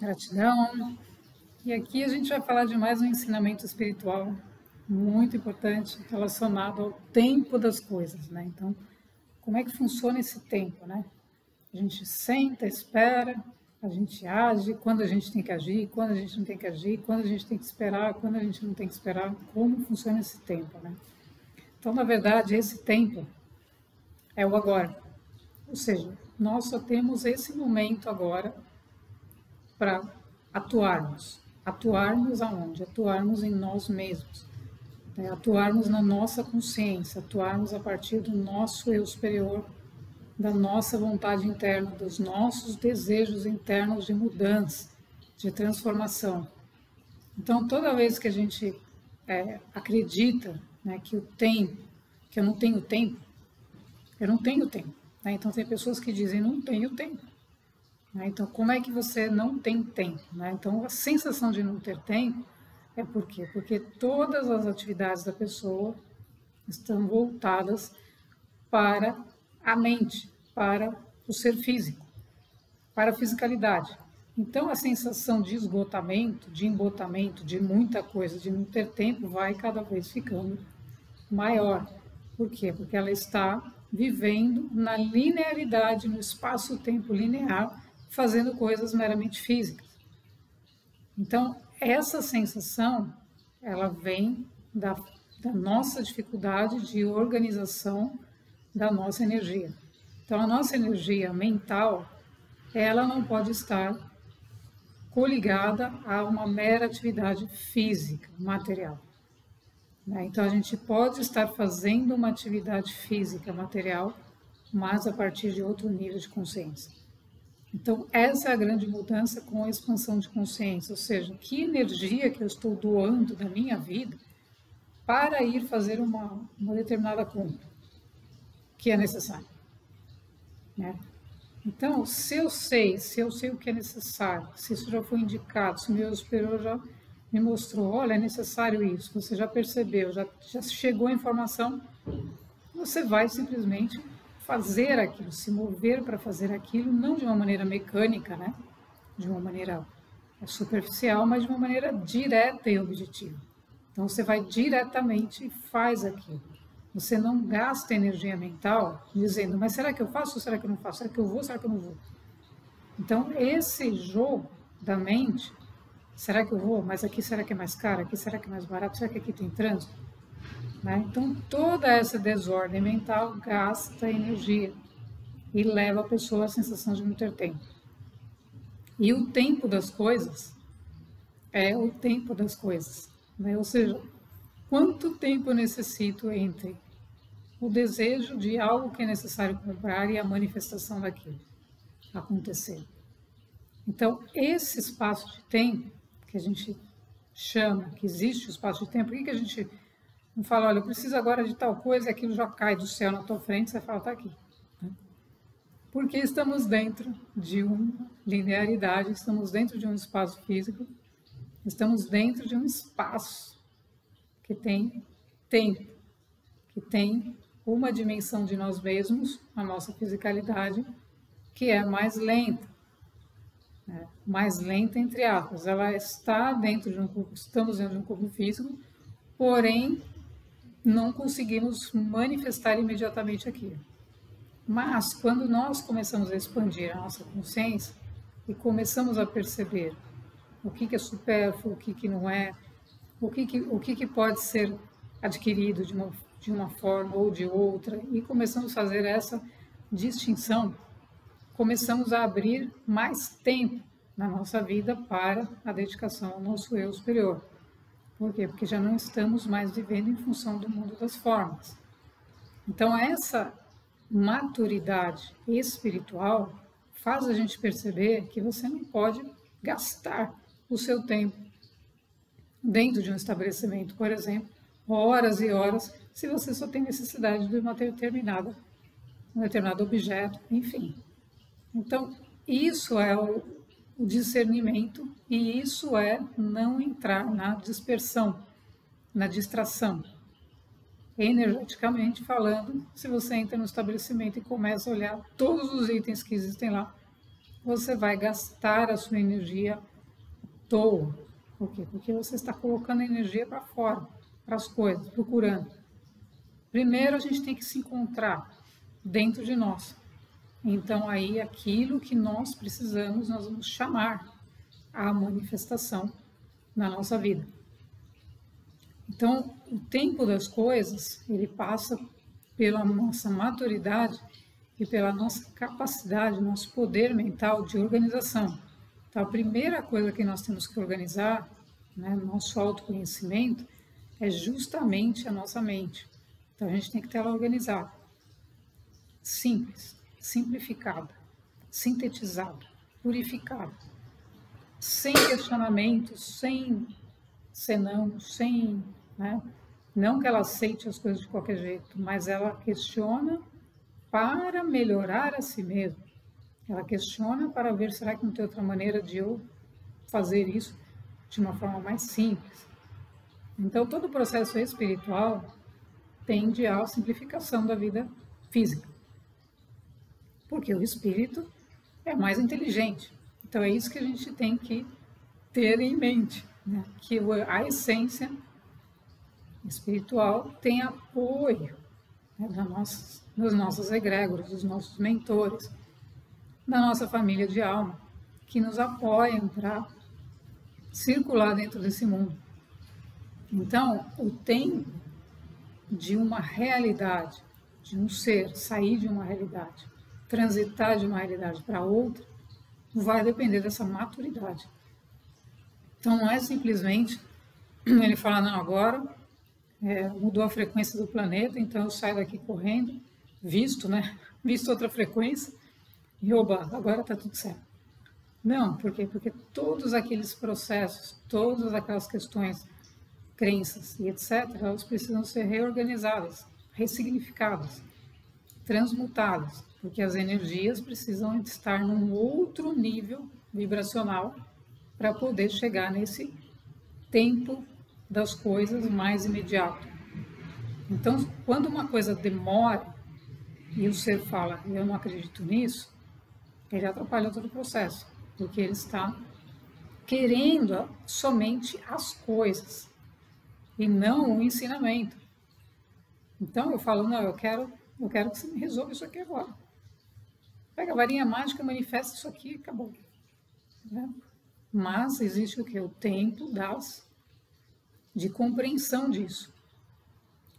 Gratidão. E aqui a gente vai falar de mais um ensinamento espiritual muito importante relacionado ao tempo das coisas, né? Então, como é que funciona esse tempo, né? A gente senta, espera, a gente age, quando a gente tem que agir, quando a gente não tem que agir, quando a gente tem que esperar, quando a gente não tem que esperar, como funciona esse tempo, né? Então, na verdade, esse tempo é o agora. Ou seja, nós só temos esse momento agora para atuarmos. Atuarmos aonde? Atuarmos em nós mesmos. Né? Atuarmos na nossa consciência, atuarmos a partir do nosso eu superior, da nossa vontade interna, dos nossos desejos internos de mudança, de transformação. Então, toda vez que a gente acredita, né, que o tempo, que eu não tenho tempo, eu não tenho tempo. Né? Então, tem pessoas que dizem, não tenho tempo. Né? Então, como é que você não tem tempo? Né? Então, a sensação de não ter tempo é por quê? Porque todas as atividades da pessoa estão voltadas para a mente, para o ser físico, para a fisicalidade. Então, a sensação de esgotamento, de embotamento, de muita coisa, de não ter tempo, vai cada vez ficando maior. Por quê? Porque ela está vivendo na linearidade, no espaço-tempo linear, fazendo coisas meramente físicas. Então, essa sensação, ela vem da nossa dificuldade de organização da nossa energia. Então, a nossa energia mental, ela não pode estar coligada a uma mera atividade física, material. Então, a gente pode estar fazendo uma atividade física, material, mas a partir de outro nível de consciência. Então, essa é a grande mudança com a expansão de consciência, ou seja, que energia que eu estou doando da minha vida para ir fazer uma determinada compra que é necessária. Né? Então, se eu sei o que é necessário, se isso já foi indicado, se o meu superior já me mostrou, olha, é necessário isso, você já percebeu, já chegou a informação, você vai simplesmente fazer aquilo, se mover para fazer aquilo, não de uma maneira mecânica, né? De uma maneira superficial, mas de uma maneira direta e objetiva. Então, você vai diretamente e faz aquilo. Você não gasta energia mental dizendo, mas será que eu faço ou será que eu não faço? Será que eu vou ou será que eu não vou? Então, esse jogo da mente, será que eu vou? Mas aqui será que é mais caro? Aqui será que é mais barato? Será que aqui tem trânsito? Né? Então, toda essa desordem mental gasta energia e leva a pessoa à sensação de não ter tempo. E o tempo das coisas é o tempo das coisas. Né? Ou seja, quanto tempo eu necessito entre o desejo de algo que é necessário comprar e a manifestação daquilo acontecer. Então, esse espaço de tempo que a gente chama, que existe o espaço de tempo, por que a gente não fala, olha, eu preciso agora de tal coisa e aquilo já cai do céu na tua frente, você fala, está aqui. Porque estamos dentro de uma linearidade, estamos dentro de um espaço físico, estamos dentro de um espaço que tem tempo, que tem uma dimensão de nós mesmos, a nossa fisicalidade, que é mais lenta. Né? Mais lenta, entre aspas. Ela está dentro de um corpo, estamos dentro de um corpo físico, porém, não conseguimos manifestar imediatamente aquilo. Mas, quando nós começamos a expandir a nossa consciência e começamos a perceber o que é supérfluo, o que não é, o que pode ser adquirido de uma forma ou de outra, e começamos a fazer essa distinção, começamos a abrir mais tempo na nossa vida para a dedicação ao nosso eu superior. Por quê? Porque já não estamos mais vivendo em função do mundo das formas. Então, essa maturidade espiritual faz a gente perceber que você não pode gastar o seu tempo dentro de um estabelecimento, por exemplo, horas e horas, se você só tem necessidade de um determinado objeto, enfim. Então, isso é o discernimento e isso é não entrar na dispersão, na distração. Energeticamente falando, se você entra no estabelecimento e começa a olhar todos os itens que existem lá, você vai gastar a sua energia toa. Por quê? Porque você está colocando energia para fora, para as coisas, procurando. Primeiro a gente tem que se encontrar dentro de nós. Então aí aquilo que nós precisamos, nós vamos chamar a manifestação na nossa vida. Então, o tempo das coisas, ele passa pela nossa maturidade e pela nossa capacidade, nosso poder mental de organização. Então, a primeira coisa que nós temos que organizar, né, nosso autoconhecimento, é justamente a nossa mente. Então, a gente tem que ter ela organizada. Simples, simplificada, sintetizada, purificada. Sem questionamentos, sem senão, sem... Né? Não que ela aceite as coisas de qualquer jeito, mas ela questiona para melhorar a si mesma. Ela questiona para ver, será que não tem outra maneira de eu fazer isso de uma forma mais simples? Então, todo o processo espiritual tende à simplificação da vida física. Porque o espírito é mais inteligente. Então, é isso que a gente tem que ter em mente, né? Que a essência espiritual tem apoio, né, dos nossos egrégoros, dos nossos mentores, da nossa família de alma, que nos apoiam para circular dentro desse mundo. Então, o tempo de uma realidade, de um ser sair de uma realidade, transitar de uma realidade para outra, vai depender dessa maturidade. Então, não é simplesmente ele falar, não, agora mudou a frequência do planeta, então eu saio daqui correndo, visto outra frequência, e oba, agora está tudo certo. Não, por quê? Porque todos aqueles processos, todas aquelas questões, crenças e etc., elas precisam ser reorganizadas, ressignificadas, transmutadas, porque as energias precisam estar num outro nível vibracional para poder chegar nesse tempo das coisas mais imediato. Então, quando uma coisa demora e o ser fala, eu não acredito nisso, ele atrapalha todo o processo, porque ele está querendo somente as coisas e não o ensinamento. Então eu falo, não, eu quero que você me resolva isso aqui agora. Pega a varinha mágica, manifesta isso aqui e acabou. Né? Mas existe o que? O tempo de compreensão disso.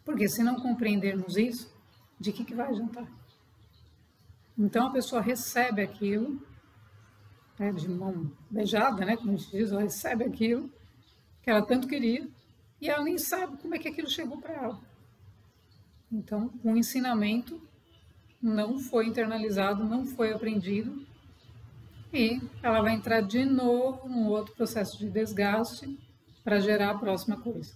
Porque se não compreendermos isso, de que vai adiantar? Então a pessoa recebe aquilo, né, de mão beijada, né, como a gente diz, ela recebe aquilo que ela tanto queria e ela nem sabe como é que aquilo chegou para ela. Então o ensinamento não foi internalizado, não foi aprendido e ela vai entrar de novo num outro processo de desgaste para gerar a próxima coisa.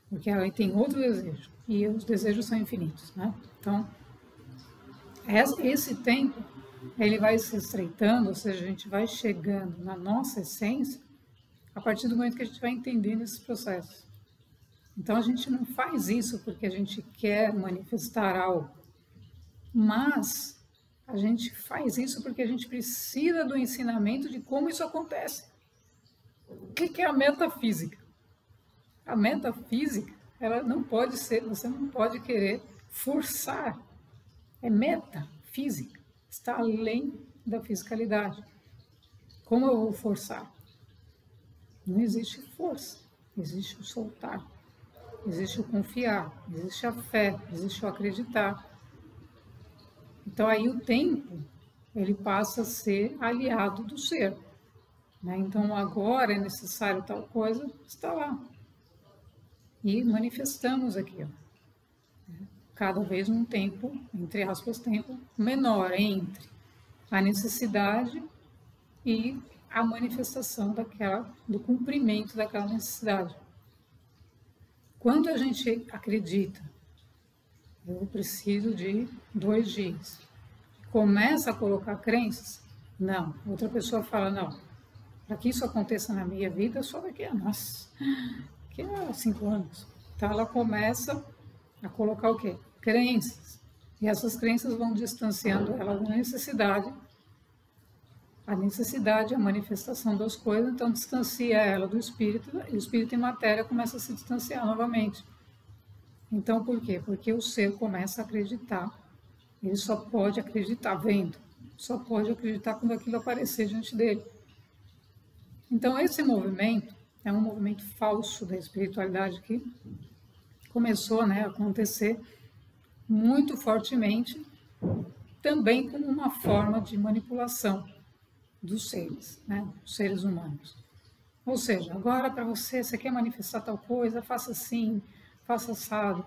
Porque ela tem outro desejo, e os desejos são infinitos, né? Então, esse tempo, ele vai se estreitando, ou seja, a gente vai chegando na nossa essência a partir do momento que a gente vai entendendo esses processos. Então, a gente não faz isso porque a gente quer manifestar algo, mas a gente faz isso porque a gente precisa do ensinamento de como isso acontece. O que é a metafísica? A metafísica, ela não pode ser, você não pode querer forçar. É metafísica, está além da fisicalidade. Como eu vou forçar? Não existe força, existe o soltar, existe o confiar, existe a fé, existe o acreditar. Então aí o tempo, ele passa a ser aliado do ser. Né? Então agora é necessário tal coisa, está lá. E manifestamos aqui, ó, cada vez num tempo, entre aspas, tempo menor entre a necessidade e a manifestação do cumprimento daquela necessidade. Quando a gente acredita, eu preciso de 2 dias, começa a colocar crenças, não, outra pessoa fala, não, para que isso aconteça na minha vida, só daqui a que é 5 anos. Então ela começa a colocar o quê? Crenças. E essas crenças vão distanciando ela da necessidade a necessidade, a manifestação das coisas, então distancia ela do espírito, e o espírito e matéria começam a se distanciar novamente. Então, por quê? Porque o ser começa a acreditar. Ele só pode acreditar vendo, só pode acreditar quando aquilo aparecer diante dele. Então, esse movimento é um movimento falso da espiritualidade que começou, né, a acontecer muito fortemente, também como uma forma de manipulação dos seres, né, dos seres humanos. Ou seja, agora para você quer manifestar tal coisa, faça assim, faça assado,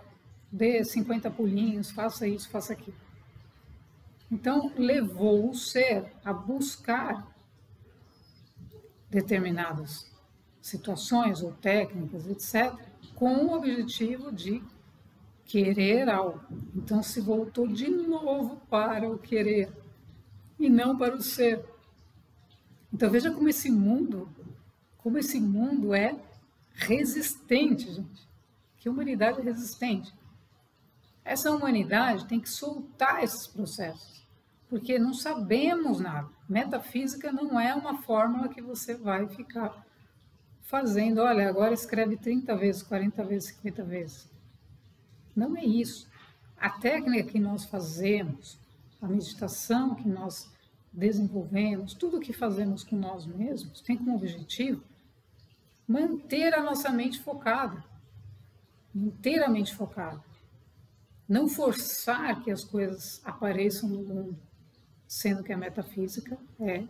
dê 50 pulinhos, faça isso, faça aquilo. Então, levou o ser a buscar determinadas situações ou técnicas, etc., com o objetivo de querer algo. Então, se voltou de novo para o querer e não para o ser. Então, veja como esse mundo é resistente, gente. Que humanidade é resistente. Essa humanidade tem que soltar esses processos, porque não sabemos nada. Metafísica não é uma fórmula que você vai ficar fazendo, olha, agora escreve 30 vezes, 40 vezes, 50 vezes. Não é isso. A técnica que nós fazemos, a meditação que nós desenvolvemos, tudo que fazemos com nós mesmos, tem como objetivo manter a nossa mente focada, inteiramente focada. Não forçar que as coisas apareçam no mundo, sendo que a metafísica é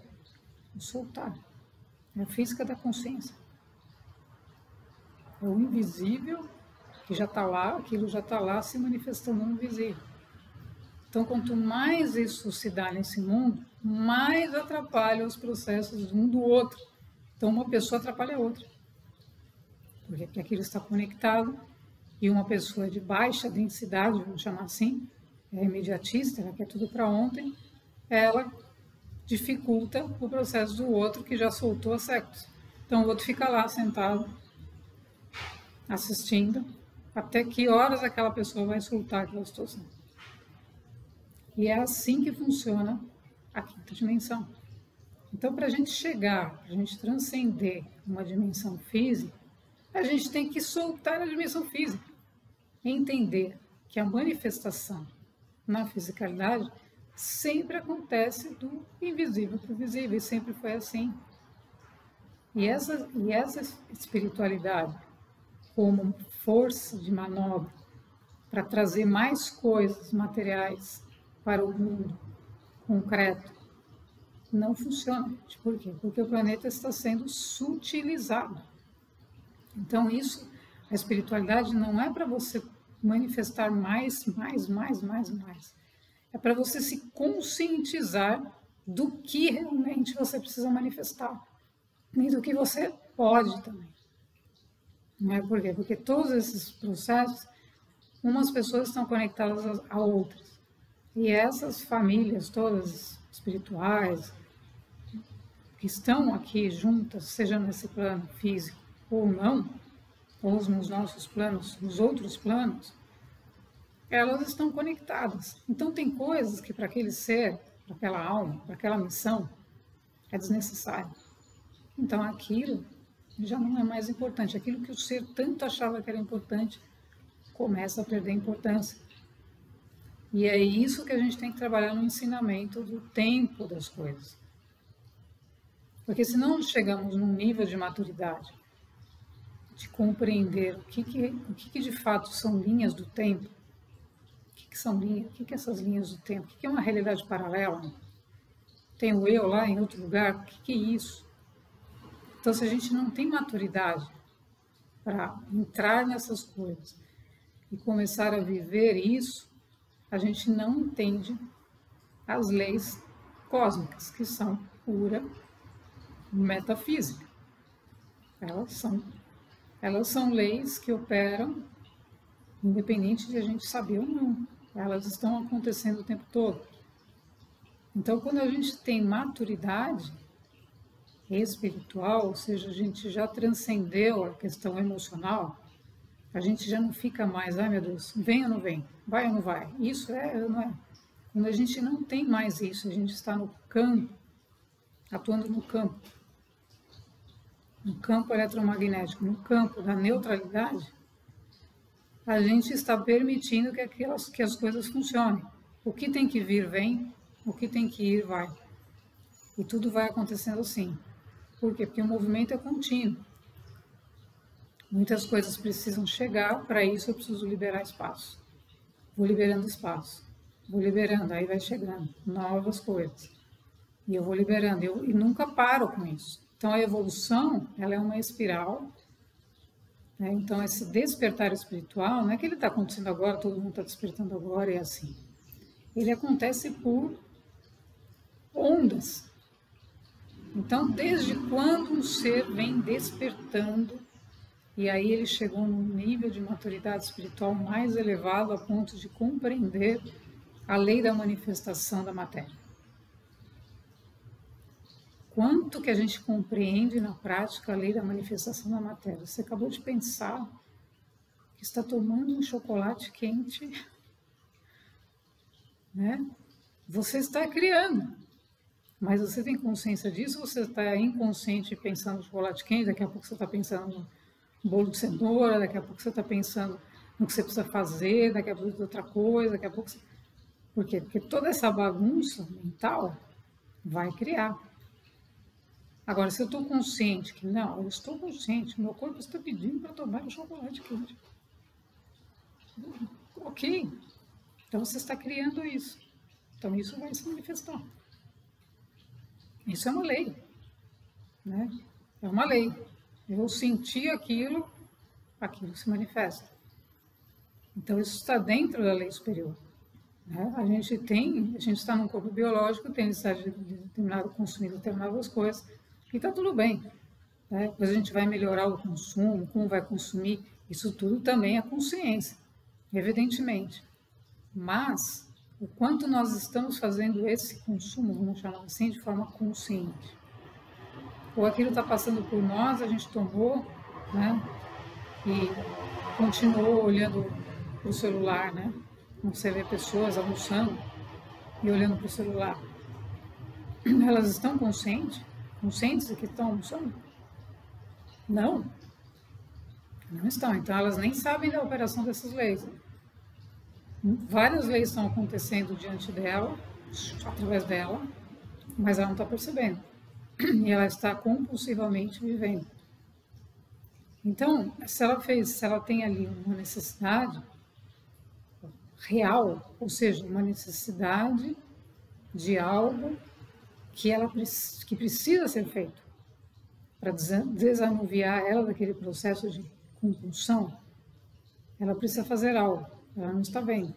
o soltar. É a física da consciência. É o invisível que já está lá, aquilo já está lá se manifestando no visível. Então, quanto mais isso se dá nesse mundo, mais atrapalha os processos um do outro. Então, uma pessoa atrapalha a outra. Porque aquilo está conectado. E uma pessoa de baixa densidade, vamos chamar assim, é imediatista, ela quer tudo para ontem, ela dificulta o processo do outro que já soltou há séculos. Então o outro fica lá sentado, assistindo, até que horas aquela pessoa vai soltar aquela situação. E é assim que funciona a quinta dimensão. Então, para a gente chegar, para a gente transcender uma dimensão física, a gente tem que soltar a dimensão física. Entender que a manifestação na fisicalidade sempre acontece do invisível para o visível, e sempre foi assim. E essa espiritualidade, como força de manobra para trazer mais coisas materiais para o mundo concreto, não funciona. Por quê? Porque o planeta está sendo sutilizado. Então, a espiritualidade não é para você manifestar mais. É para você se conscientizar do que realmente você precisa manifestar. E do que você pode também. Não é por quê? Porque todos esses processos, umas pessoas estão conectadas a outras. E essas famílias todas espirituais, que estão aqui juntas, seja nesse plano físico ou não, ou nos nossos planos, nos outros planos, elas estão conectadas. Então tem coisas que para aquele ser, para aquela alma, para aquela missão, é desnecessário. Então aquilo já não é mais importante. Aquilo que o ser tanto achava que era importante, começa a perder importância. E é isso que a gente tem que trabalhar no ensinamento do tempo das coisas. Porque se não chegamos num nível de maturidade, de compreender o que de fato são linhas do tempo, o que são linhas, o que essas linhas do tempo, o que é uma realidade paralela, tem o eu lá em outro lugar, o que é isso? Então, se a gente não tem maturidade para entrar nessas coisas e começar a viver isso, a gente não entende as leis cósmicas, que são pura metafísica. Elas são leis que operam independente de a gente saber ou não. Elas estão acontecendo o tempo todo. Então, quando a gente tem maturidade espiritual, ou seja, a gente já transcendeu a questão emocional, a gente já não fica mais, ai meu Deus, vem ou não vem, vai ou não vai, isso é ou não é. Quando a gente não tem mais isso, a gente está no campo, atuando no campo eletromagnético, no campo da neutralidade, a gente está permitindo que as coisas funcionem. O que tem que vir, vem. O que tem que ir, vai. E tudo vai acontecendo assim. Por quê? Porque o movimento é contínuo. Muitas coisas precisam chegar, para isso eu preciso liberar espaço. Vou liberando espaço. Vou liberando, aí vai chegando novas coisas. E eu vou liberando. E nunca paro com isso. Então a evolução, ela é uma espiral. Né? Então esse despertar espiritual, não é que ele está acontecendo agora, todo mundo está despertando agora, é assim. Ele acontece por ondas. Então, desde quando um ser vem despertando, e aí ele chegou num nível de maturidade espiritual mais elevado a ponto de compreender a lei da manifestação da matéria. Quanto que a gente compreende na prática a lei da manifestação da matéria? Você acabou de pensar que está tomando um chocolate quente, né? Você está criando, mas você tem consciência disso? Você está inconsciente pensando no chocolate quente, daqui a pouco você está pensando no bolo de cenoura, daqui a pouco você está pensando no que você precisa fazer, daqui a pouco outra coisa, daqui a pouco... Por quê? Porque toda essa bagunça mental vai criar. Agora, se eu estou consciente que não, eu estou consciente, meu corpo está pedindo para tomar um chocolate quente. Ok, então você está criando isso. Então isso vai se manifestar. Isso é uma lei, né? É uma lei. Eu senti aquilo, aquilo se manifesta. Então isso está dentro da lei superior. Né? A gente está num corpo biológico, tem necessidade de consumir determinadas coisas, e está tudo bem. Né? Depois a gente vai melhorar o consumo, como vai consumir, isso tudo também é consciência, evidentemente. Mas o quanto nós estamos fazendo esse consumo, vamos chamar assim, de forma consciente. Ou aquilo está passando por nós, a gente tomou, né? E continuou olhando para o celular, né? Você vê pessoas almoçando e olhando para o celular. Elas estão conscientes de que estão almoçando? Não. Não estão. Então elas nem sabem da operação dessas leis. Várias leis estão acontecendo diante dela, através dela, mas ela não está percebendo. E ela está compulsivamente vivendo. Então, se ela tem ali uma necessidade real, ou seja, uma necessidade de algo que precisa ser feito para desanuviar ela daquele processo de compulsão, ela precisa fazer algo. Ela não está vendo.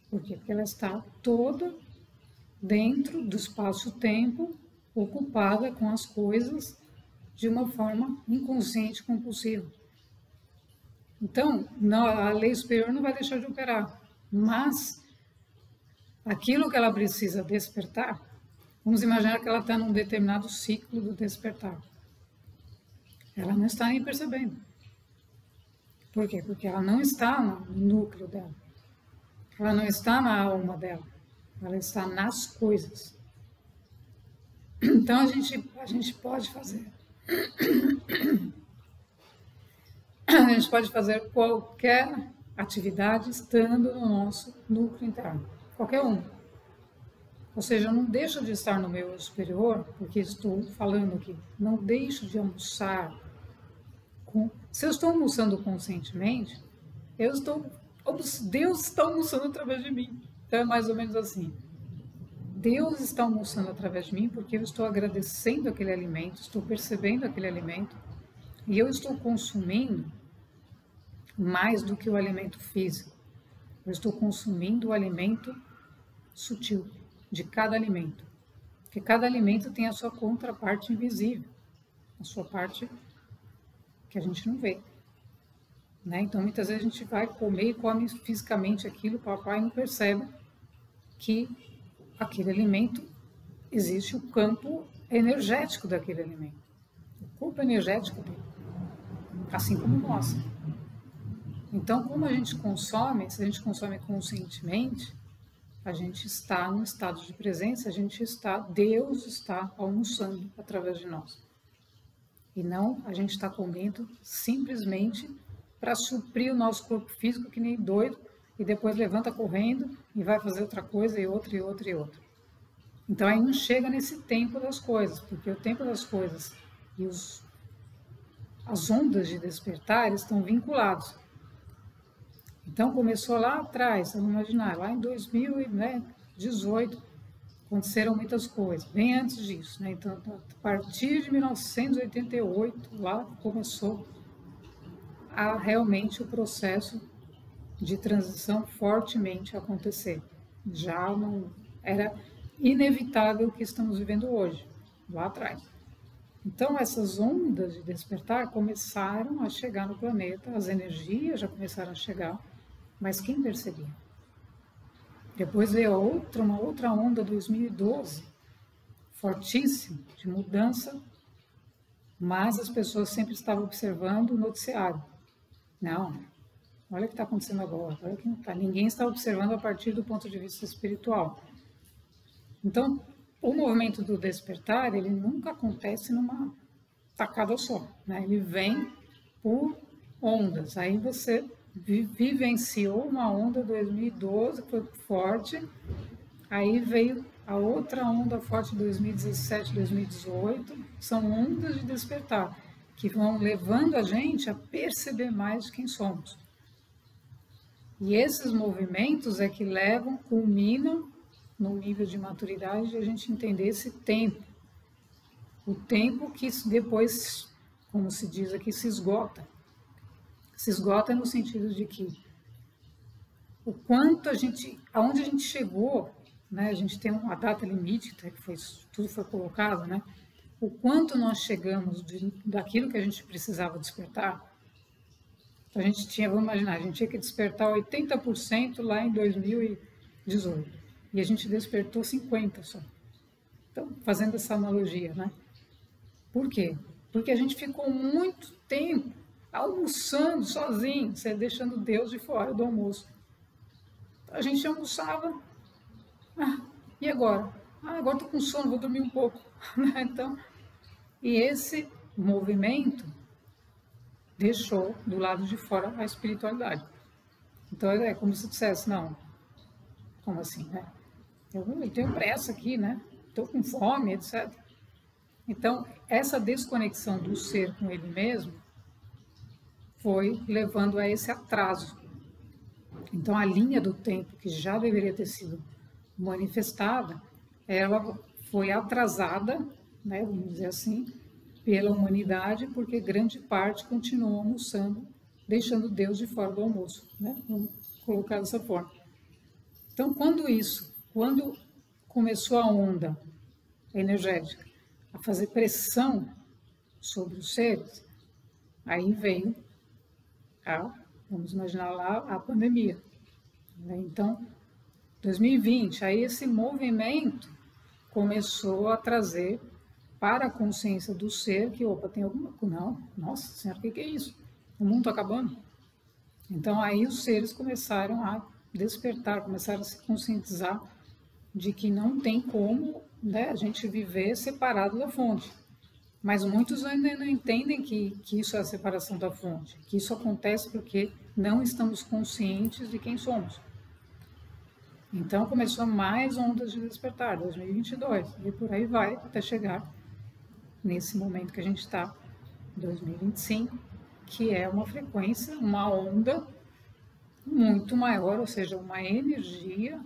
Por quê? Porque ela está toda dentro do espaço-tempo, ocupada com as coisas de uma forma inconsciente, compulsiva. Então, a lei superior não vai deixar de operar, mas aquilo que ela precisa despertar, vamos imaginar que ela está num determinado ciclo do despertar. Ela não está nem percebendo. Por quê? Porque ela não está no núcleo dela. Ela não está na alma dela. Ela está nas coisas. Então, a gente pode fazer. A gente pode fazer qualquer atividade estando no nosso núcleo interno. Qualquer um. Ou seja, eu não deixo de estar no meu superior, porque estou falando aqui. Não deixo de almoçar. Se eu estou almoçando conscientemente, Deus está almoçando através de mim. Então é mais ou menos assim. Deus está almoçando através de mim porque eu estou agradecendo aquele alimento, estou percebendo aquele alimento e eu estou consumindo mais do que o alimento físico. Eu estou consumindo o alimento sutil de cada alimento. Porque cada alimento tem a sua contraparte invisível, a sua parte que a gente não vê. Né? Então, muitas vezes a gente vai comer e come fisicamente aquilo, o papai não percebe que aquele alimento, existe o campo energético daquele alimento. O corpo energético dele. Assim como o nosso. Então, como a gente consome, se a gente consome conscientemente, a gente está num estado de presença, Deus está almoçando através de nós. E não a gente está comendo simplesmente para suprir o nosso corpo físico que nem doido e depois levanta correndo e vai fazer outra coisa e outra e outra e outra. Então aí não chega nesse tempo das coisas, porque o tempo das coisas e as ondas de despertar estão vinculados. Então começou lá atrás, vamos imaginar, lá em 2018, aconteceram muitas coisas, bem antes disso, né? Então, a partir de 1988, lá começou realmente o processo de transição fortemente acontecer. Já não era inevitável o que estamos vivendo hoje, lá atrás. Então, essas ondas de despertar começaram a chegar no planeta, as energias já começaram a chegar, mas quem percebia? Depois veio uma outra onda, 2012, fortíssima, de mudança, mas as pessoas sempre estavam observando o noticiário. Não, olha o que está acontecendo agora, olha o que não está. Ninguém está observando a partir do ponto de vista espiritual. Então, o movimento do despertar, ele nunca acontece numa tacada só, né? Ele vem por ondas. Aí você vivenciou uma onda 2012, que foi forte, aí veio a outra onda forte 2017, 2018, são ondas de despertar, que vão levando a gente a perceber mais quem somos. E esses movimentos é que culminam no nível de maturidade de a gente entender esse tempo. O tempo que depois, como se diz aqui, se esgota. Se esgota no sentido de que o quanto aonde a gente chegou, né? A gente tem uma data limite, que tudo foi colocado, né? O quanto nós chegamos daquilo que a gente precisava despertar. A gente tinha, vamos imaginar, a gente tinha que despertar 80% lá em 2018. E a gente despertou 50% só. Então, fazendo essa analogia, né? Por quê? Porque a gente ficou muito tempo almoçando sozinho, deixando Deus de fora do almoço. A gente almoçava, e agora? Agora estou com sono, vou dormir um pouco. Então, e esse movimento deixou do lado de fora a espiritualidade. Então, é como se dissesse, não, como assim, né? Eu tenho pressa aqui, né? Estou com fome, etc. Então, essa desconexão do ser com ele mesmo foi levando a esse atraso. Então, a linha do tempo que já deveria ter sido manifestada, ela foi atrasada, né, vamos dizer assim, pela humanidade, porque grande parte continuou almoçando, deixando Deus de fora do almoço, né? Vamos colocar dessa forma. Então, quando começou a onda energética a fazer pressão sobre os seres, aí veio vamos imaginar lá, a pandemia. Então, 2020, aí esse movimento começou a trazer para a consciência do ser que, tem alguma coisa, não, nossa senhora, o que é isso? O mundo está acabando? Então, aí os seres começaram a despertar, começaram a se conscientizar de que não tem como, né, a gente viver separado da fonte. Mas muitos ainda não entendem que isso é a separação da fonte, que isso acontece porque não estamos conscientes de quem somos. Então começou mais ondas de despertar, 2022, e por aí vai até chegar nesse momento que a gente está, 2025, que é uma frequência, uma onda muito maior, ou seja, uma energia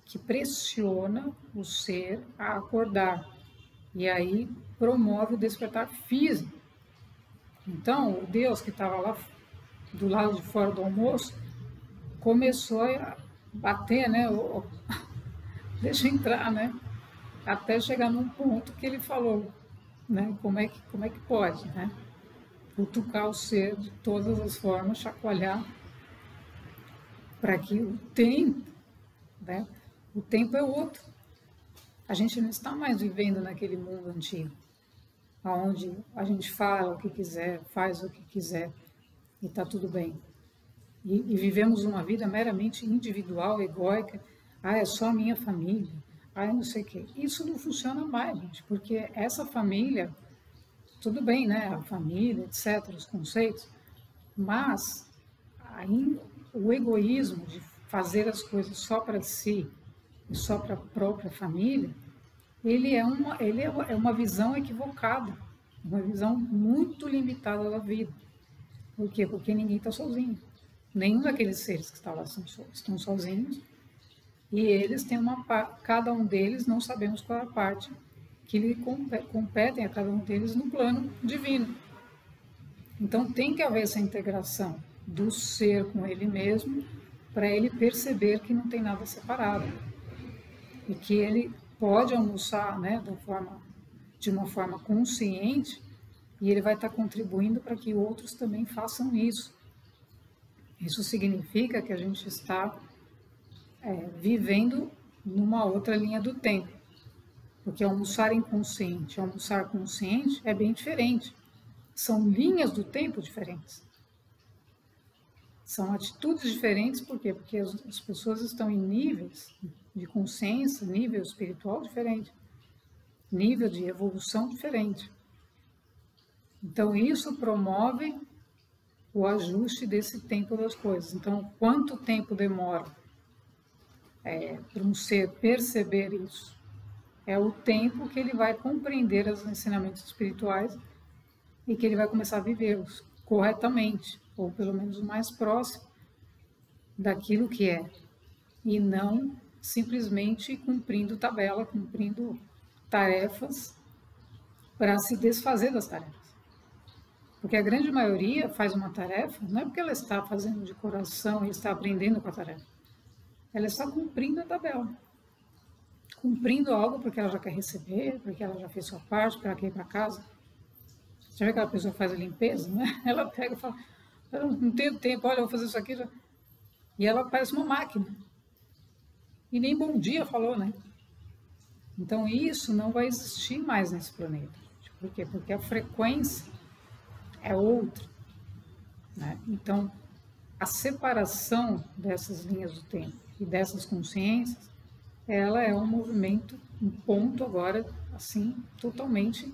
que pressiona o ser a acordar. E aí promove o despertar físico. Então, o Deus que estava lá do lado de fora do almoço começou a bater, né? Deixa eu entrar, né? Até chegar num ponto que ele falou, né? Como é que pode, né? Cutucar o ser de todas as formas, chacoalhar, para que o tempo, né? O tempo é outro. A gente não está mais vivendo naquele mundo antigo, onde a gente fala o que quiser, faz o que quiser e está tudo bem. E vivemos uma vida meramente individual, egóica, é só a minha família, não sei o quê. Isso não funciona mais, gente, porque essa família, tudo bem, né? A família, etc., os conceitos, mas aí o egoísmo de fazer as coisas só para si e só para a própria família, ele é uma visão equivocada, uma visão muito limitada da vida. Por quê? Porque ninguém está sozinho. Nenhum daqueles seres que estão lá estão sozinhos. E eles têm cada um deles, não sabemos qual é a parte que lhe competem a cada um deles no plano divino. Então tem que haver essa integração do ser com ele mesmo, para ele perceber que não tem nada separado. E que ele pode almoçar, né, de uma forma consciente, e ele vai estar contribuindo para que outros também façam isso. Isso significa que a gente está vivendo numa outra linha do tempo. Porque almoçar inconsciente e almoçar consciente é bem diferente. São linhas do tempo diferentes. São atitudes diferentes, por quê? Porque as pessoas estão em níveis de consciência, nível espiritual diferente, nível de evolução diferente. Então, isso promove o ajuste desse tempo das coisas. Então, quanto tempo demora para um ser perceber isso? É o tempo que ele vai compreender os ensinamentos espirituais e que ele vai começar a vivê-los corretamente, ou pelo menos o mais próximo daquilo que é, e não simplesmente cumprindo tabela, cumprindo tarefas para se desfazer das tarefas. Porque a grande maioria faz uma tarefa, não é porque ela está fazendo de coração e está aprendendo com a tarefa. Ela está cumprindo a tabela. Cumprindo algo porque ela já quer receber, porque ela já fez sua parte, porque ela quer ir para casa. Já vê aquela pessoa que faz a limpeza, né? Ela pega e fala, eu não tenho tempo, olha, eu vou fazer isso aqui. Já. E ela parece uma máquina. E nem bom dia falou, né? Então isso não vai existir mais nesse planeta. Por quê? Porque a frequência é outra. Né? Então, a separação dessas linhas do tempo e dessas consciências, ela é um movimento, um ponto agora, assim, totalmente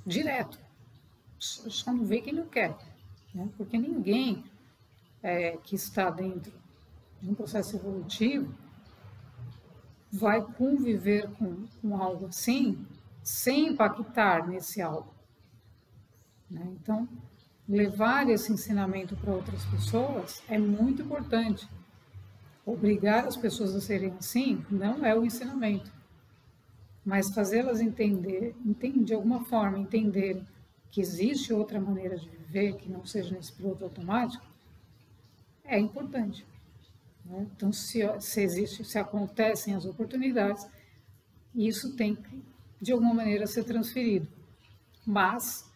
direto. Só não vê quem não quer, né? Porque ninguém que está dentro de um processo evolutivo vai conviver com algo assim sem impactar nesse algo. Né? Então, levar esse ensinamento para outras pessoas é muito importante. Obrigar as pessoas a serem assim não é o ensinamento, mas fazê-las de alguma forma entender que existe outra maneira de viver, que não seja nesse piloto automático, é importante. Né? Então, se acontecem as oportunidades, isso tem que, de alguma maneira, ser transferido. Mas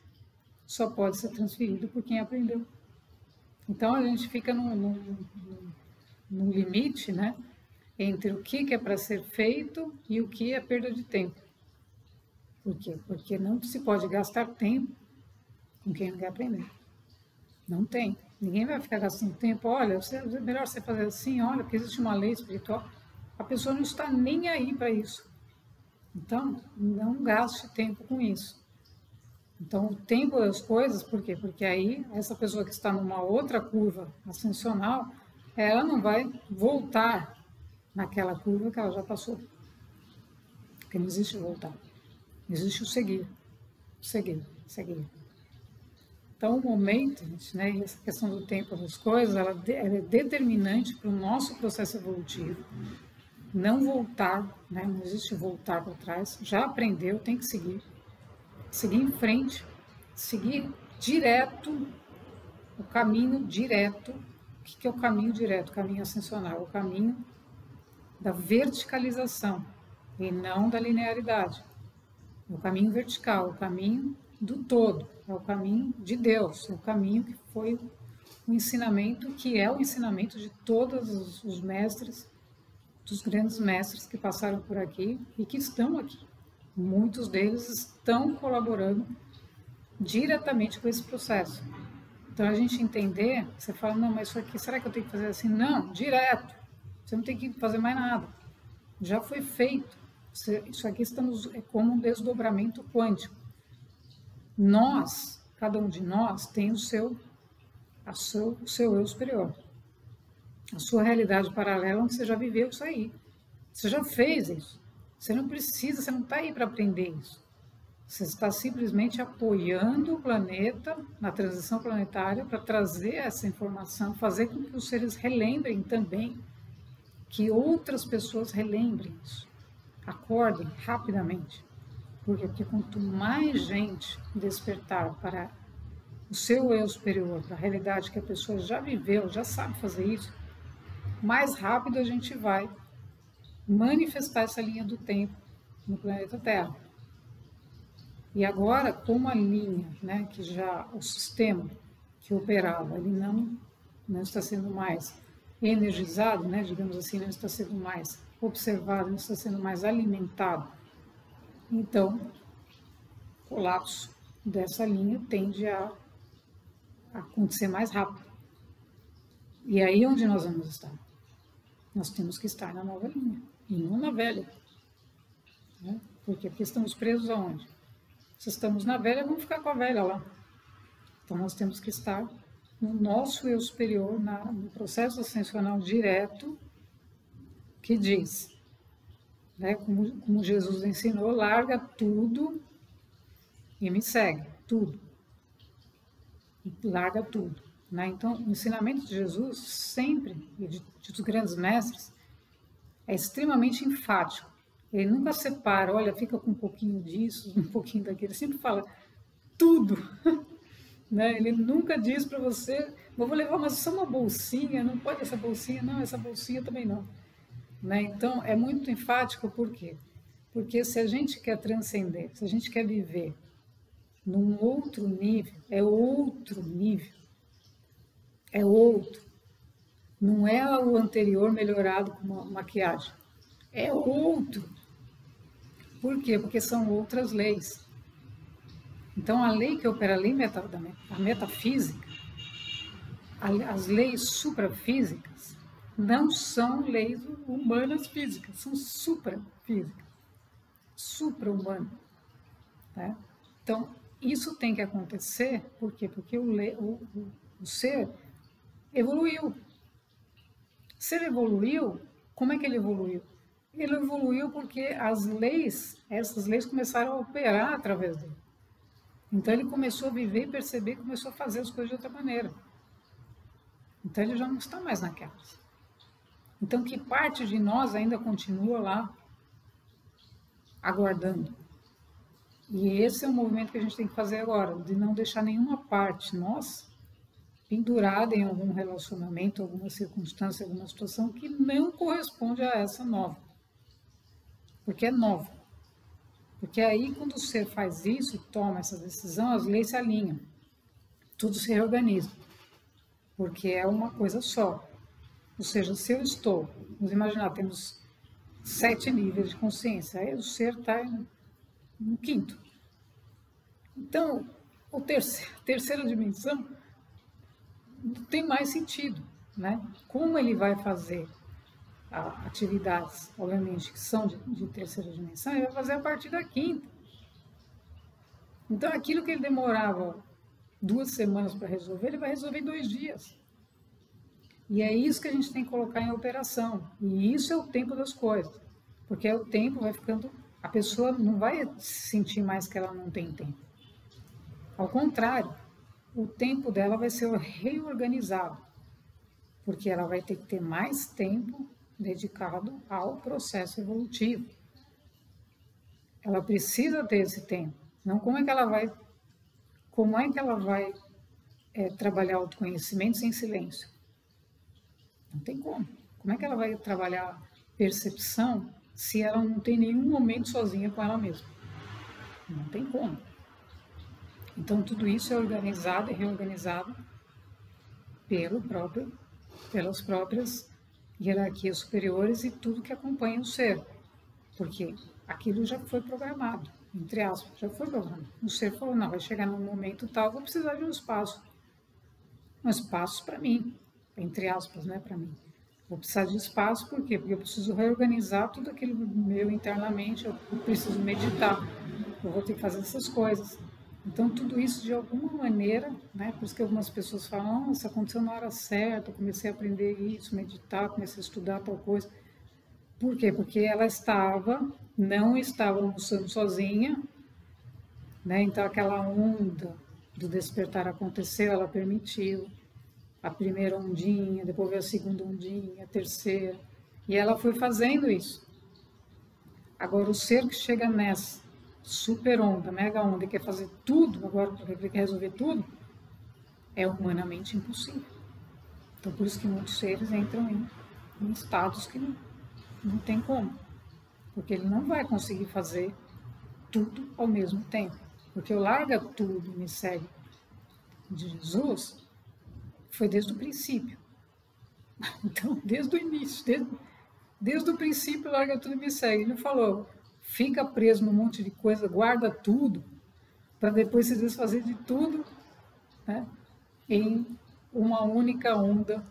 só pode ser transferido por quem aprendeu. Então, a gente fica num limite, né, entre o que é para ser feito e o que é perda de tempo. Por quê? Porque não se pode gastar tempo com quem não quer aprender. Não tem. Ninguém vai ficar gastando tempo. Olha, é melhor você fazer assim, olha, porque existe uma lei espiritual. A pessoa não está nem aí para isso. Então, não gaste tempo com isso. Então, o tempo das coisas, por quê? Porque aí, essa pessoa que está numa outra curva ascensional, ela não vai voltar naquela curva que ela já passou. Porque não existe voltar. Existe o seguir. Seguir, seguir. Então, o momento, né, e essa questão do tempo das coisas, ela é determinante para o nosso processo evolutivo. Não voltar, né, não existe voltar para trás. Já aprendeu, tem que seguir. Seguir em frente, seguir direto, o caminho direto. O que é o caminho direto? O caminho ascensional, o caminho da verticalização e não da linearidade. É o caminho vertical, o caminho do todo, é o caminho de Deus, é o caminho que foi o ensinamento, que é o ensinamento de todos os mestres, dos grandes mestres que passaram por aqui e que estão aqui. Muitos deles estão colaborando diretamente com esse processo. Então, a gente entender, você fala, não, mas isso aqui, será que eu tenho que fazer assim? Não, direto. Você não tem que fazer mais nada. Já foi feito. Isso aqui é como um desdobramento quântico. Nós, cada um de nós, tem o seu eu superior. A sua realidade paralela, onde você já viveu isso aí. Você já fez isso. Você não precisa, você não está aí para aprender isso. Você está simplesmente apoiando o planeta na transição planetária para trazer essa informação, fazer com que os seres relembrem também, que outras pessoas relembrem isso. Acordem rapidamente. Por quê? Porque quanto mais gente despertar para o seu eu superior, para a realidade que a pessoa já viveu, já sabe fazer isso, mais rápido a gente vai manifestar essa linha do tempo no planeta Terra. E agora, como a linha, né, que já o sistema que operava, ele não está sendo mais energizado, né, digamos assim, não está sendo mais observado, não está sendo mais alimentado, então o colapso dessa linha tende a acontecer mais rápido. E aí onde nós vamos estar? Nós temos que estar na nova linha, e não na velha. Né? Por quê? Porque estamos presos aonde? Se estamos na velha, vamos ficar com a velha lá. Então nós temos que estar no nosso eu superior, no processo ascensional direto, que diz, né, como Jesus ensinou, larga tudo e me segue, tudo. E larga tudo. Né? Então, o ensinamento de Jesus, sempre, e dos grandes mestres, é extremamente enfático. Ele nunca separa, olha, fica com um pouquinho disso, um pouquinho daquilo. Ele sempre fala tudo. Né? Ele nunca diz para você, vou levar mas só uma bolsinha, não pode essa bolsinha, não, essa bolsinha também não. Né? Então, é muito enfático, por quê? Porque se a gente quer transcender, se a gente quer viver num outro nível, é outro nível, é outro. Não é o anterior melhorado com uma maquiagem, é outro. Por quê? Porque são outras leis. Então, a lei que opera a metafísica, as leis suprafísicas, não são leis humanas físicas, são suprafísicas, supra-humano. Né? Então, isso tem que acontecer, por quê? Porque o ser evoluiu. Se ele evoluiu, como é que ele evoluiu? Ele evoluiu porque essas leis começaram a operar através dele. Então ele começou a viver e perceber, começou a fazer as coisas de outra maneira. Então ele já não está mais naquelas. Então que parte de nós ainda continua lá, aguardando? E esse é o movimento que a gente tem que fazer agora, de não deixar nenhuma parte nossa pendurada em algum relacionamento, alguma circunstância, alguma situação que não corresponde a essa nova. Porque é nova. Porque aí, quando o ser faz isso e toma essa decisão, as leis se alinham. Tudo se reorganiza. Porque é uma coisa só. Ou seja, se eu estou, vamos imaginar, temos 7 níveis de consciência, aí o ser está no 5º. Então, a terceira dimensão não tem mais sentido, né? Como ele vai fazer atividades, obviamente, que são de terceira dimensão, ele vai fazer a partir da 5ª. Então, aquilo que ele demorava 2 semanas para resolver, ele vai resolver em 2 dias. E é isso que a gente tem que colocar em operação. E isso é o tempo das coisas. Porque o tempo vai ficando... A pessoa não vai sentir mais que ela não tem tempo. Ao contrário, o tempo dela vai ser reorganizado. Porque ela vai ter que ter mais tempo dedicado ao processo evolutivo. Ela precisa ter esse tempo. Não como é que ela vai trabalhar autoconhecimento sem silêncio? Não tem como. Como é que ela vai trabalhar percepção se ela não tem nenhum momento sozinha com ela mesma? Não tem como. Então tudo isso é organizado e reorganizado pelas próprias hierarquias superiores e tudo que acompanha o ser. Porque aquilo já foi programado, entre aspas, já foi programado. O ser falou, não, vai chegar num momento tal, vou precisar de um espaço. Um espaço para mim, entre aspas, né, para mim. Vou precisar de espaço, por quê? Porque eu preciso reorganizar tudo aquilo meu internamente, eu preciso meditar, eu vou ter que fazer essas coisas. Então, tudo isso, de alguma maneira, né? Por isso que algumas pessoas falam, nossa, aconteceu na hora certa, eu comecei a aprender isso, meditar, comecei a estudar tal coisa. Por quê? Porque ela não estava almoçando sozinha, né? Então, aquela onda do despertar aconteceu, ela permitiu a primeira ondinha, depois veio a segunda ondinha, a terceira, e ela foi fazendo isso. Agora, o ser que chega nessa super onda, mega onda, e quer fazer tudo, agora porque ele quer resolver tudo, é humanamente impossível. Então, por isso que muitos seres entram em estados que não tem como, porque ele não vai conseguir fazer tudo ao mesmo tempo. Porque o larga tudo e me segue de Jesus foi desde o princípio. Então, desde o início, desde o princípio, larga tudo e me segue. Ele falou, fica preso num monte de coisa, guarda tudo, para depois se desfazer de tudo, né, em uma única onda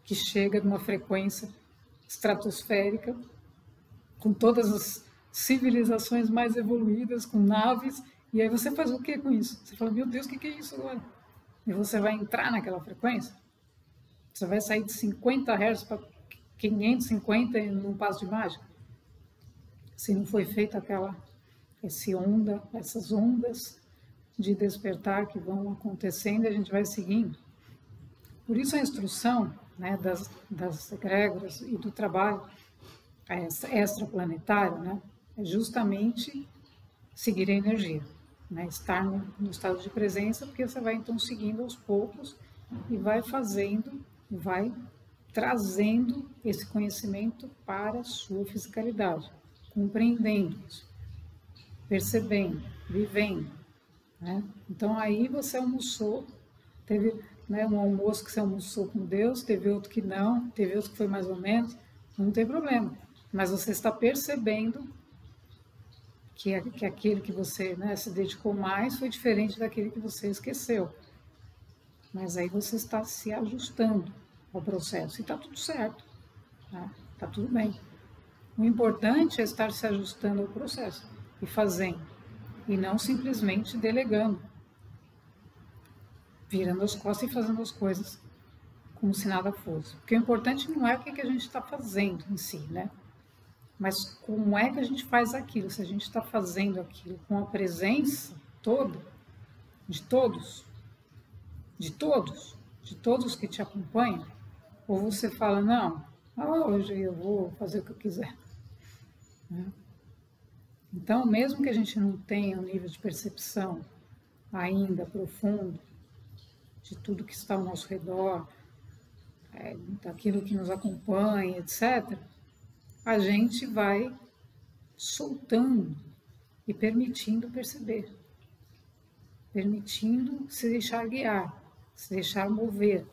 que chega numa frequência estratosférica, com todas as civilizações mais evoluídas, com naves, e aí você faz o que com isso? Você fala, meu Deus, o que é isso agora? E você vai entrar naquela frequência? Você vai sair de 50 Hz para 550 num passo de mágica? Se não foi feita essas ondas de despertar que vão acontecendo, a gente vai seguindo. Por isso a instrução, né, das egrégoras e do trabalho extraplanetário, né, é justamente seguir a energia, né, estar no estado de presença, porque você vai então seguindo aos poucos e vai fazendo, vai trazendo esse conhecimento para a sua fisicalidade, compreendendo isso, percebendo, vivendo, né? Então aí você almoçou, teve, né, um almoço que você almoçou com Deus, teve outro que não, teve outro que foi mais ou menos, não tem problema, mas você está percebendo que aquele que você, né, se dedicou mais foi diferente daquele que você esqueceu. Mas aí você está se ajustando ao processo e está tudo certo, tá? Tá tudo bem. O importante é estar se ajustando ao processo e fazendo, e não simplesmente delegando, virando as costas e fazendo as coisas como se nada fosse. Porque o importante não é o que a gente está fazendo em si, né? Mas como é que a gente faz aquilo? Se a gente está fazendo aquilo com a presença toda, de todos, de todos, de todos que te acompanham, ou você fala, não, hoje eu vou fazer o que eu quiser. Né? Então, mesmo que a gente não tenha um nível de percepção ainda profundo de tudo que está ao nosso redor, daquilo que nos acompanha, etc., a gente vai soltando e permitindo perceber, permitindo se deixar guiar, se deixar mover,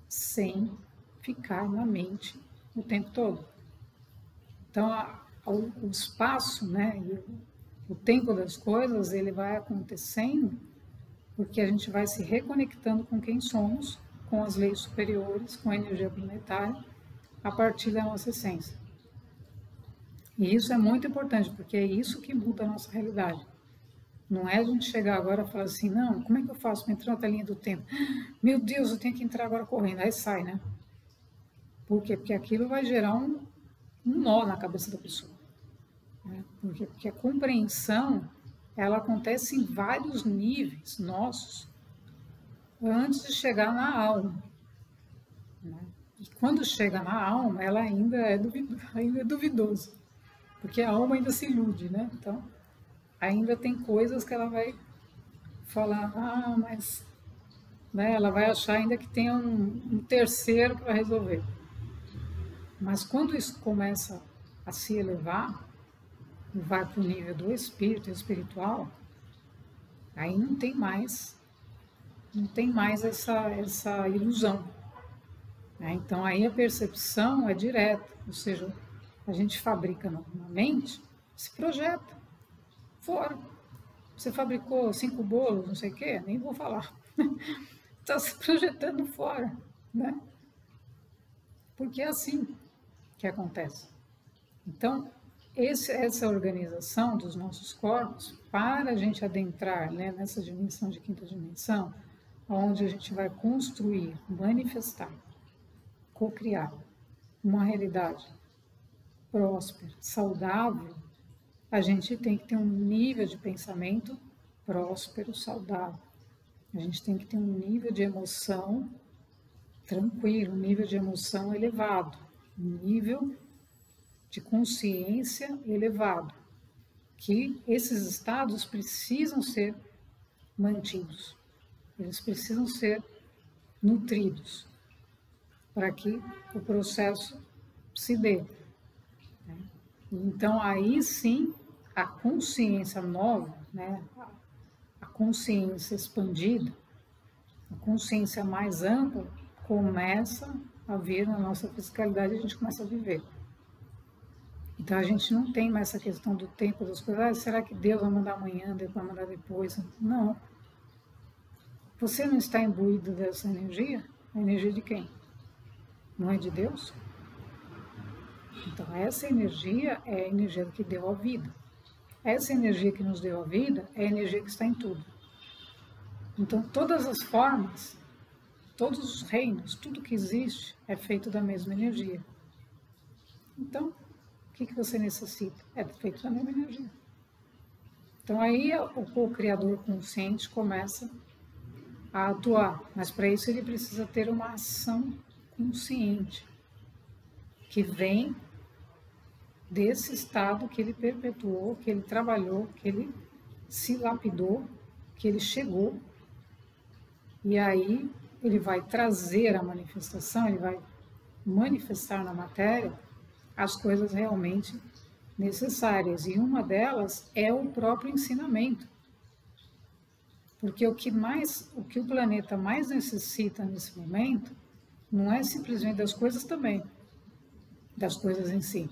sem ficar na mente o tempo todo. Então, o espaço, né, e o tempo das coisas, ele vai acontecendo porque a gente vai se reconectando com quem somos, com as leis superiores, com a energia planetária, a partir da nossa essência. E isso é muito importante, porque é isso que muda a nossa realidade. Não é a gente chegar agora e falar assim, não, como é que eu faço para entrar na linha do tempo? Meu Deus, eu tenho que entrar agora correndo. Aí sai, né? Por quê? Porque aquilo vai gerar um nó na cabeça da pessoa. Né? Porque a compreensão, ela acontece em vários níveis nossos, antes de chegar na alma. Né? E quando chega na alma, ela ainda é duvidoso. Porque a alma ainda se ilude, né? Então, ainda tem coisas que ela vai falar, mas... Né, ela vai achar ainda que tem um terceiro que vai resolver. Mas quando isso começa a se elevar, e vai para o nível do espírito e espiritual, aí não tem mais essa ilusão. Né? Então, aí a percepção é direta, ou seja, a gente fabrica na mente, se projeta, fora. Você fabricou 5 bolos, não sei o quê, nem vou falar. Está se projetando fora, né? porque é assim que acontece. Então, essa organização dos nossos corpos, para a gente adentrar, né, nessa dimensão de quinta dimensão, onde a gente vai construir, manifestar, co-criar uma realidade próspera, saudável, a gente tem que ter um nível de pensamento próspero, saudável. A gente tem que ter um nível de emoção tranquilo, um nível de emoção elevado, um nível de consciência elevado, que esses estados precisam ser mantidos, eles precisam ser nutridos para que o processo se dê. Então, aí sim, a consciência nova, né, a consciência expandida, a consciência mais ampla, começa a vir na nossa fisicalidade e a gente começa a viver. Então, a gente não tem mais essa questão do tempo das coisas. Ah, será que Deus vai mandar amanhã, Deus vai mandar depois? Não. Você não está imbuído dessa energia? A energia de quem? Não é de Deus? Então, essa energia é a energia que deu a vida. Essa energia que nos deu a vida é a energia que está em tudo. Então, todas as formas, todos os reinos, tudo que existe é feito da mesma energia. Então, o que você necessita? É feito da mesma energia. Então, aí o co-criador consciente começa a atuar, mas para isso ele precisa ter uma ação consciente, que vem desse estado que ele perpetuou, que ele trabalhou, que ele se lapidou, que ele chegou, e aí ele vai trazer a manifestação, ele vai manifestar na matéria as coisas realmente necessárias, e uma delas é o próprio ensinamento. Porque o que o planeta mais necessita nesse momento não é simplesmente das coisas também, das coisas em si,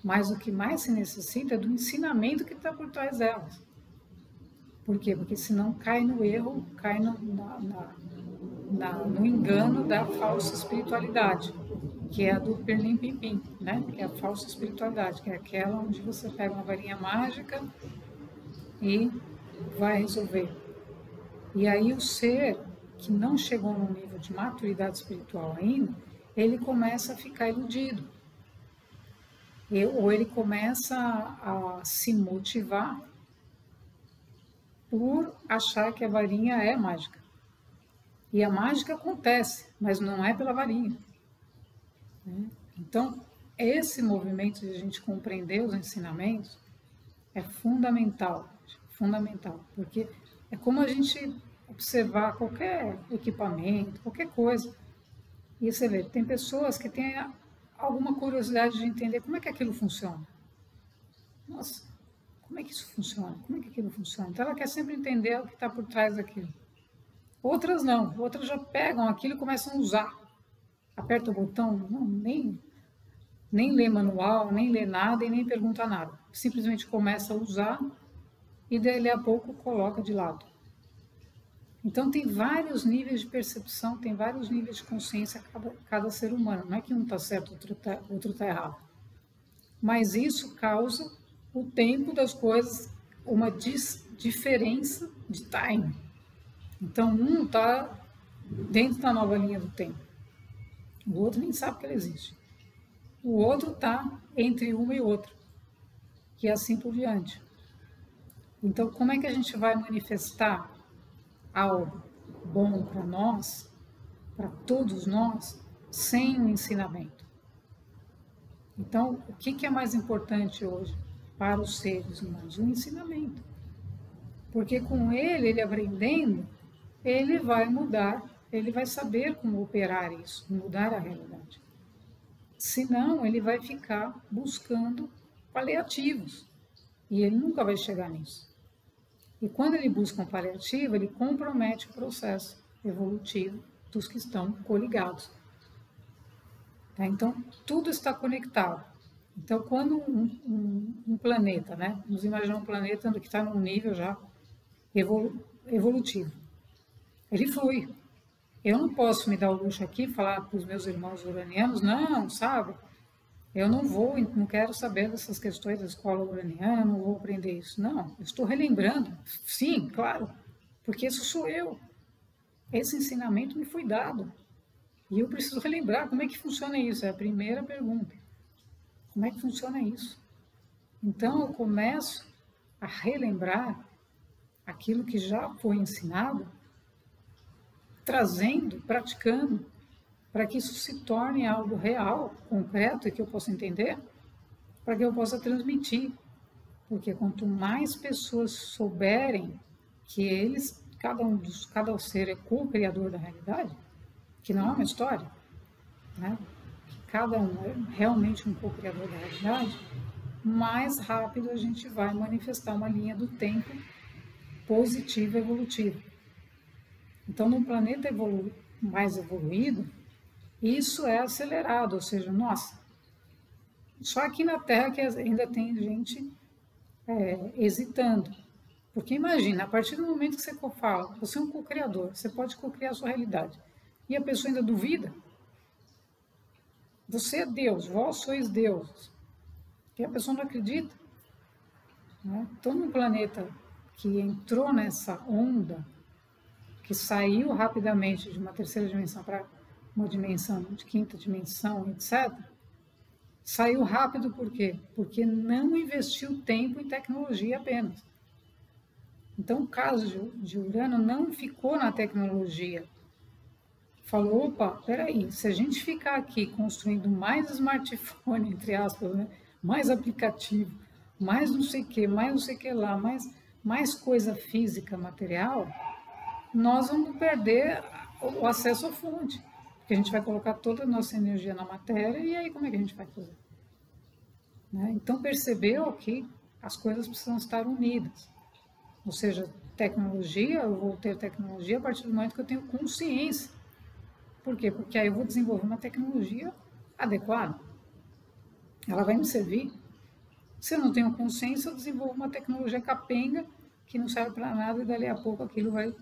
mas o que mais se necessita é do ensinamento que está por trás delas. Por quê? Porque senão cai no erro, cai no engano da falsa espiritualidade, que é a do perlim-pim-pim, né? Que é a falsa espiritualidade, que é aquela onde você pega uma varinha mágica e vai resolver. E aí o ser que não chegou num nível de maturidade espiritual ainda, ele começa a ficar iludido. Ou ele começa a se motivar por achar que a varinha é mágica. E a mágica acontece, mas não é pela varinha. Então, esse movimento de a gente compreender os ensinamentos é fundamental, porque é como a gente observar qualquer equipamento, qualquer coisa. E você vê, tem pessoas que têm alguma curiosidade de entender como é que aquilo funciona. Nossa, como é que isso funciona? Como é que aquilo funciona? Então ela quer sempre entender o que está por trás daquilo. Outras não, outras já pegam aquilo e começam a usar. Aperta o botão, não, nem lê manual, nem lê nada e nem pergunta nada. Simplesmente começa a usar e daí a pouco coloca de lado. Então tem vários níveis de percepção, tem vários níveis de consciência cada ser humano. Não é que um está certo, outro está errado. Mas isso causa o tempo das coisas, uma diferença de time. Então um está dentro da nova linha do tempo. O outro nem sabe que ele existe. O outro está entre uma e outra. E assim por diante. Então como é que a gente vai manifestar algo bom para nós, para todos nós, sem o ensinamento? Então, o que é mais importante hoje para os seres humanos? O ensinamento. Porque com ele aprendendo, ele vai mudar, ele vai saber como operar isso, mudar a realidade. Senão, ele vai ficar buscando paliativos. E ele nunca vai chegar nisso. E quando ele busca um paliativo, ele compromete o processo evolutivo dos que estão coligados. Tá? Então, tudo está conectado. Então, quando um planeta, né? Vamos imaginar um planeta que está num nível já evolutivo. Ele flui. Eu não posso me dar o luxo aqui, falar para os meus irmãos uranianos, não, sabe? Eu não vou, não quero saber dessas questões da escola uraniana, não vou aprender isso. Não, eu estou relembrando. Sim, claro, porque isso sou eu. Esse ensinamento me foi dado. E eu preciso relembrar como é que funciona isso. É a primeira pergunta. Como é que funciona isso? Então, eu começo a relembrar aquilo que já foi ensinado, trazendo, praticando, para que isso se torne algo real, concreto e que eu possa entender, para que eu possa transmitir. Porque quanto mais pessoas souberem que eles, cada ser é co-criador da realidade, que não é uma história, né? Que cada um é realmente um co-criador da realidade, mais rápido a gente vai manifestar uma linha do tempo positiva evolutiva. Então, num planeta mais evoluído, isso é acelerado, ou seja, nossa, só aqui na Terra que ainda tem gente hesitando. Porque imagina, a partir do momento que você fala, você é um co-criador, você pode co-criar a sua realidade, e a pessoa ainda duvida, você é Deus, vós sois deuses, e a pessoa não acredita. Né? Então, num planeta que entrou nessa onda, que saiu rapidamente de uma terceira dimensão para uma dimensão de quinta dimensão, etc., saiu rápido por quê? Porque não investiu tempo em tecnologia apenas. Então, o caso de Urano não ficou na tecnologia. Falou, opa, peraí, se a gente ficar aqui construindo mais smartphone, entre aspas, né? Mais aplicativo, mais não sei o que, mais não sei o que lá, mais coisa física, material, nós vamos perder o acesso à fonte. Porque a gente vai colocar toda a nossa energia na matéria e aí como é que a gente vai fazer? Né? Então percebeu que as coisas precisam estar unidas. Ou seja, tecnologia, eu vou ter tecnologia a partir do momento que eu tenho consciência. Por quê? Porque aí eu vou desenvolver uma tecnologia adequada. Ela vai me servir. Se eu não tenho consciência, eu desenvolvo uma tecnologia capenga que não serve para nada e dali a pouco aquilo vai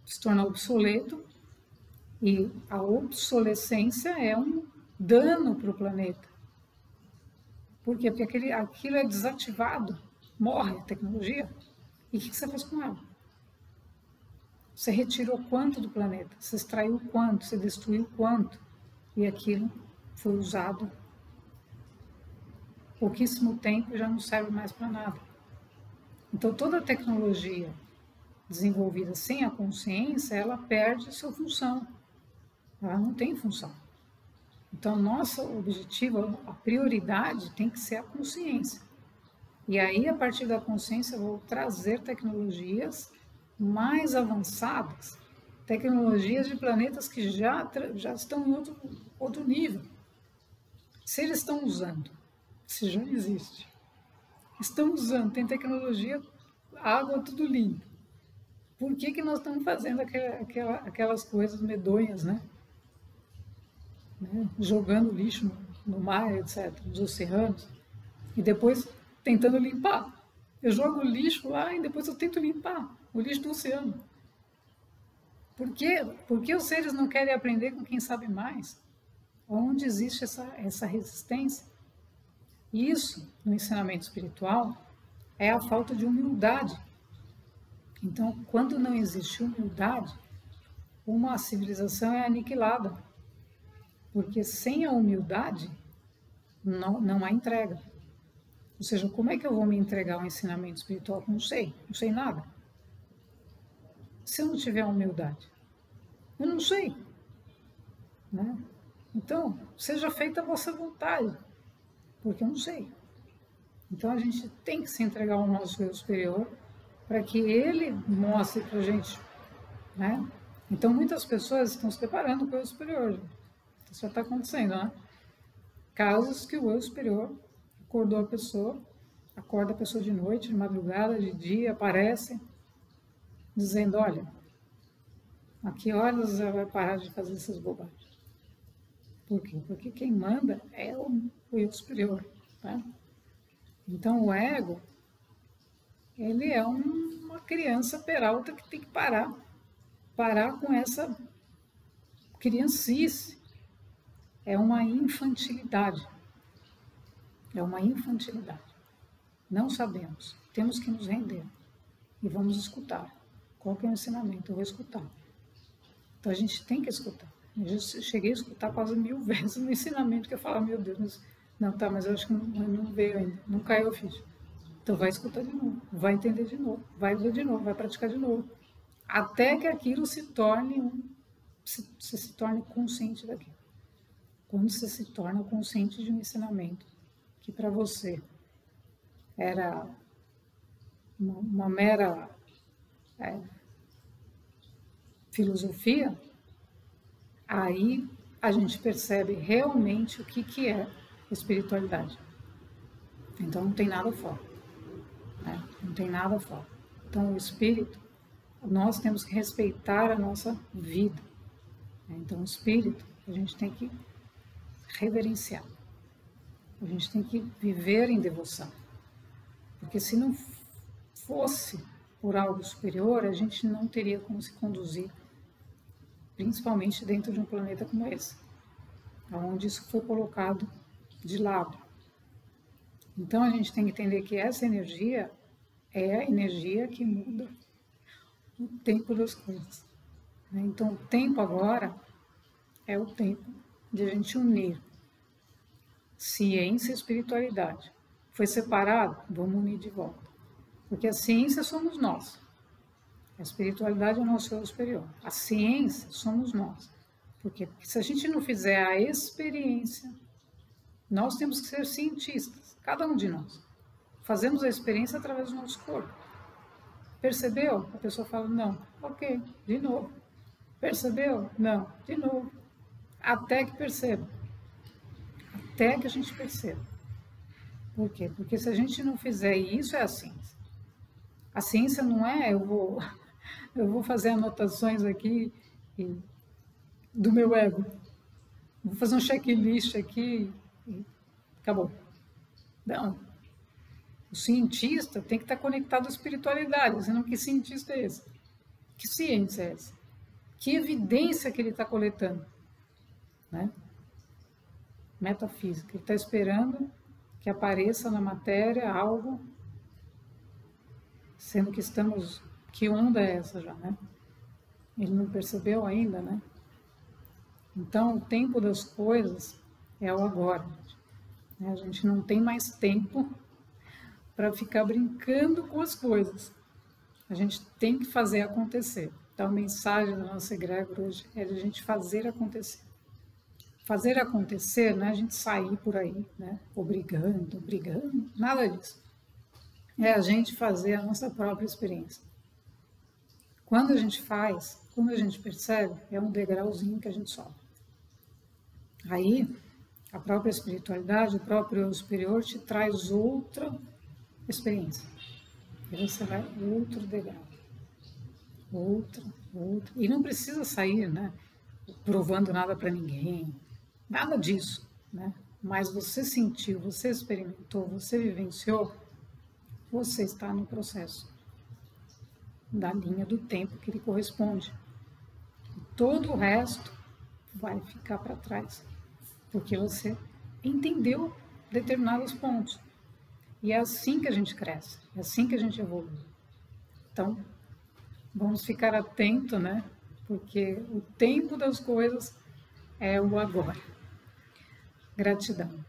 se tornar obsoleto. E a obsolescência é um dano para o planeta. Por quê? Porque aquilo é desativado, morre a tecnologia. E o que você faz com ela? Você retirou quanto do planeta? Você extraiu quanto? Você destruiu quanto? E aquilo foi usado pouquíssimo tempo e já não serve mais para nada. Então, toda a tecnologia desenvolvida sem a consciência, ela perde a sua função. Ela não tem função. Então, nosso objetivo, a prioridade tem que ser a consciência. E aí, a partir da consciência, eu vou trazer tecnologias mais avançadas, tecnologias de planetas que já estão em outro nível. Se eles estão usando, se já existe, estão usando, tem tecnologia, água, tudo limpo. Por que nós estamos fazendo aquelas coisas medonhas, né? Jogando lixo no mar, etc., nos oceanos, e depois tentando limpar. Eu jogo o lixo lá e depois eu tento limpar o lixo do oceano. Por quê? Porque os seres não querem aprender com quem sabe mais. Onde existe essa resistência? Isso, no ensinamento espiritual, é a falta de humildade. Então, quando não existe humildade, uma civilização é aniquilada. Porque sem a humildade, não há entrega. Ou seja, como é que eu vou me entregar ao ensinamento espiritual? Não sei nada. Se eu não tiver humildade, eu não sei. Né? Então, seja feita a vossa vontade, porque eu não sei. Então, a gente tem que se entregar ao nosso eu superior para que ele mostre para a gente. Né? Então, muitas pessoas estão se preparando para o eu superior. Isso já está acontecendo, né? Casos que o eu superior acordou a pessoa, acorda a pessoa de noite, de madrugada, de dia, aparece, dizendo, olha, a que horas ela vai parar de fazer essas bobagens? Por quê? Porque quem manda é o eu superior. Tá? Então, o ego, ele é uma criança peralta que tem que parar com essa criancice, é uma infantilidade. É uma infantilidade. Não sabemos. Temos que nos render. E vamos escutar. Qual que é o ensinamento? Eu vou escutar. Então a gente tem que escutar. Eu cheguei a escutar quase 1000 vezes no ensinamento que eu falo, meu Deus, mas eu acho que não veio ainda. Não caiu a ficha. Então vai escutar de novo. Vai entender de novo. Vai ver de novo. Vai praticar de novo. Até que aquilo se torne você se torne consciente daquilo. Quando você se torna consciente de um ensinamento que para você era uma mera filosofia, aí a gente percebe realmente o que é espiritualidade. Então não tem nada fora. Né? Não tem nada fora. Então o espírito, nós temos que respeitar a nossa vida. Então o espírito, a gente tem que reverenciar. A gente tem que viver em devoção. Porque se não fosse por algo superior, a gente não teria como se conduzir, principalmente dentro de um planeta como esse, onde isso foi colocado de lado. Então a gente tem que entender que essa energia é a energia que muda o tempo das coisas. Então o tempo agora é o tempo de a gente unir ciência e espiritualidade. Foi separado? Vamos unir de volta. Porque a ciência somos nós. A espiritualidade é o nosso eu superior. A ciência somos nós. Porque se a gente não fizer a experiência, nós temos que ser cientistas, cada um de nós. Fazemos a experiência através do nosso corpo. Percebeu? A pessoa fala, não. Ok, de novo. Percebeu? Não, de novo. Até que perceba. Até que a gente perceba. Por quê? Porque se a gente não fizer isso, é a ciência. A ciência não é, eu vou fazer anotações aqui do meu ego. Vou fazer um checklist aqui e acabou. Não. O cientista tem que estar conectado à espiritualidade, senão que cientista é esse? Que ciência é essa? Que evidência que ele está coletando? Né? Metafísica. Ele está esperando que apareça na matéria algo, sendo que que onda é essa já, né? Ele não percebeu ainda, né? Então, o tempo das coisas é o agora. A gente não tem mais tempo para ficar brincando com as coisas. A gente tem que fazer acontecer. Então, a mensagem da nossa egrégora hoje é de a gente fazer acontecer. Fazer acontecer não é a gente sair por aí, né? Brigando, nada disso. É a gente fazer a nossa própria experiência. Quando a gente faz, quando a gente percebe, é um degrauzinho que a gente sobe. Aí, a própria espiritualidade, o próprio eu superior te traz outra experiência. E você vai outro degrau. Outra. E não precisa sair, né? Provando nada para ninguém. Nada disso, né? Mas você sentiu, você experimentou, você vivenciou, você está no processo da linha do tempo que lhe corresponde. E todo o resto vai ficar para trás, porque você entendeu determinados pontos. E é assim que a gente cresce, é assim que a gente evolui. Então, vamos ficar atentos, né? Porque o tempo das coisas é o agora. Gratidão.